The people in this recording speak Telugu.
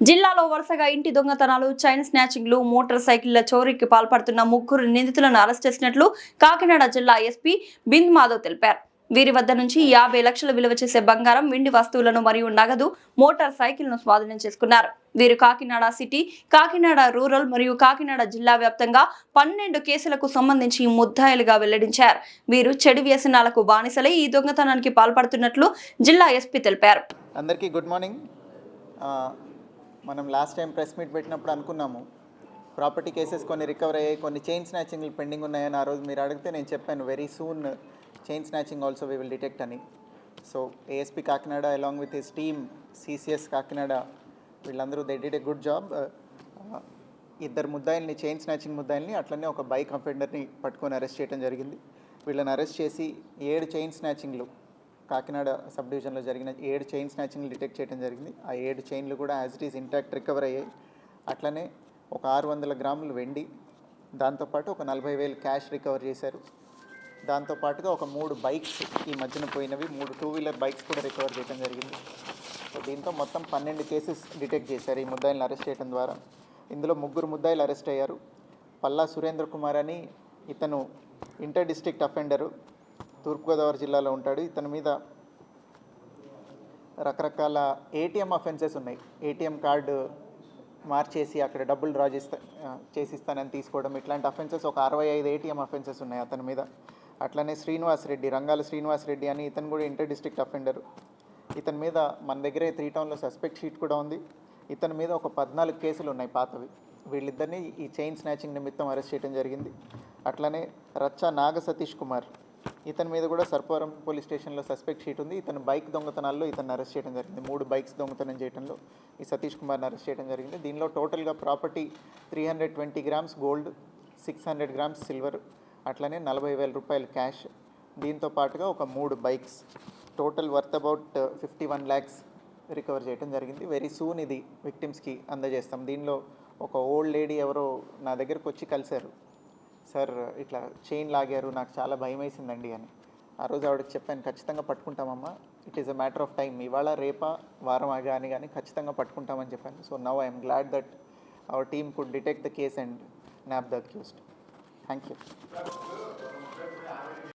జిల్లాలో వరుసగా ఇంటి దొంగతనాలు, చైన్ స్నాచింగ్లు, మోటార్ సైకిళ్ల చోరీకి పాల్పడుతున్న 3 నిందితులను అరెస్ట్ చేసినట్లు కాకినాడ జిల్లా ఎస్పీ బింద్ మాధవ్ తెలిపారు. వీరి వద్ద నుంచి 50 లక్షల విలువ చేసే బంగారం, వెండి వస్తువులను మరియు నగదు, మోటార్ సైకిల్ను స్వాధీనం చేసుకున్నారు. వీరు కాకినాడ సిటీ, కాకినాడ రూరల్ మరియు కాకినాడ జిల్లా వ్యాప్తంగా 12 కేసులకు సంబంధించి ముద్దాయిలుగా వెల్లడించారు. వీరు చెడు వ్యసనాలకు బానిసలై ఈ దొంగతనానికి పాల్పడుతున్నట్లు జిల్లా ఎస్పీ తెలిపారు. అందరికీ గుడ్ మార్నింగ్. మనం లాస్ట్ టైం ప్రెస్ మీట్ పెట్టినప్పుడు అనుకున్నాము ప్రాపర్టీ కేసెస్ కొన్ని రికవర్ అయ్యాయి, కొన్ని చైన్ స్నాచింగ్లు పెండింగ్ ఉన్నాయని. ఆ రోజు మీరు అడిగితే నేను చెప్పాను very soon chain snatching also we will detect అని. So ASP Kakinada along with his team, CCS Kakinada, వీళ్ళందరూ they did a good job. ఇద్దరు ముద్దాయిల్ని, చైన్ స్నాచింగ్ ముద్దాయిల్ని, అట్లనే ఒక బైక్ అఫెండర్ని పట్టుకొని అరెస్ట్ చేయడం జరిగింది. వీళ్ళని అరెస్ట్ చేసి 7 చైన్ స్నాచింగ్లు, కాకినాడ సబ్ డివిజన్లో జరిగిన 7 చైన్ స్నాచింగ్లు డిటెక్ట్ చేయడం జరిగింది. ఆ 7 చైన్లు కూడా as it is intact recover అయ్యాయి. అట్లనే ఒక 600 గ్రాములు వెండి, దాంతోపాటు ఒక 40,000 క్యాష్ రికవర్ చేశారు. దాంతోపాటుగా ఒక 3 బైక్స్, ఈ మధ్యన పోయినవి 3 2-వీలర్ బైక్స్ కూడా రికవర్ చేయడం జరిగింది. సో దీంతో మొత్తం 12 కేసెస్ డిటెక్ట్ చేశారు ఈ ముద్దాయిలను అరెస్ట్ చేయడం ద్వారా. ఇందులో 3 ముద్దాయిలు అరెస్ట్ అయ్యారు. పల్లా సురేంద్ర కుమార్ అని, ఇతను ఇంటర్ డిస్ట్రిక్ట్ అఫెండరు, తూర్పుగోదావరి జిల్లాలో ఉంటాడు. ఇతని మీద రకరకాల ఏటీఎం అఫెన్సెస్ ఉన్నాయి. ఏటీఎం కార్డు మార్చేసి అక్కడ డబ్బులు డ్రా చేసిస్తానని తీసుకోవడం, ఇట్లాంటి అఫెన్సెస్ ఒక 65 ఏటీఎం అఫెన్సెస్ ఉన్నాయి అతని మీద. అట్లనే శ్రీనివాస్ రెడ్డి, రంగాల శ్రీనివాస్ రెడ్డి అని, ఇతను కూడా ఇంటర్ డిస్ట్రిక్ట్ అఫెండరు. ఇతని మీద మన దగ్గరే 3 టౌన్లో సస్పెక్ట్ షీట్ కూడా ఉంది. ఇతని మీద ఒక 14 కేసులు ఉన్నాయి పాతవి. వీళ్ళిద్దరిని ఈ చైన్ స్నాచింగ్ నిమిత్తం అరెస్ట్ చేయడం జరిగింది. అట్లనే రచ్చా నాగ సతీష్ కుమార్, ఇతని మీద కూడా సర్పవరం పోలీస్ స్టేషన్లో సస్పెక్ట్ షీట్ ఉంది. ఇతను బైక్ దొంగతనాల్లో ఇతను అరెస్ట్ చేయడం జరిగింది. 3 బైక్స్ దొంగతనం చేయడంలో ఈ సతీష్ కుమార్ని అరెస్ట్ చేయడం జరిగింది. దీనిలో టోటల్గా property 320 grams gold, 600 grams silver, అట్లనే 40,000 రూపాయలు క్యాష్, దీంతో పాటుగా ఒక 3 bikes, total worth about 51 lakhs recover చేయడం జరిగింది. వెరీ సూన్ ఇది విక్టిమ్స్కి అందజేస్తాం. దీనిలో ఒక ఓల్డ్ లేడీ ఎవరో నా దగ్గరకు వచ్చి కలిశారు, సార్ ఇట్లా చైన్ లాగారు, నాకు చాలా భయం వేసిందండి అని. ఆ రోజు ఆవిడకి చెప్పాను, ఖచ్చితంగా పట్టుకుంటామమ్మా, it is a matter of time, ఇవాళ రేపా వారం కానీ ఖచ్చితంగా పట్టుకుంటామని చెప్పాను. So now I'm glad that our team could detect the case and nab the accused. Thank you.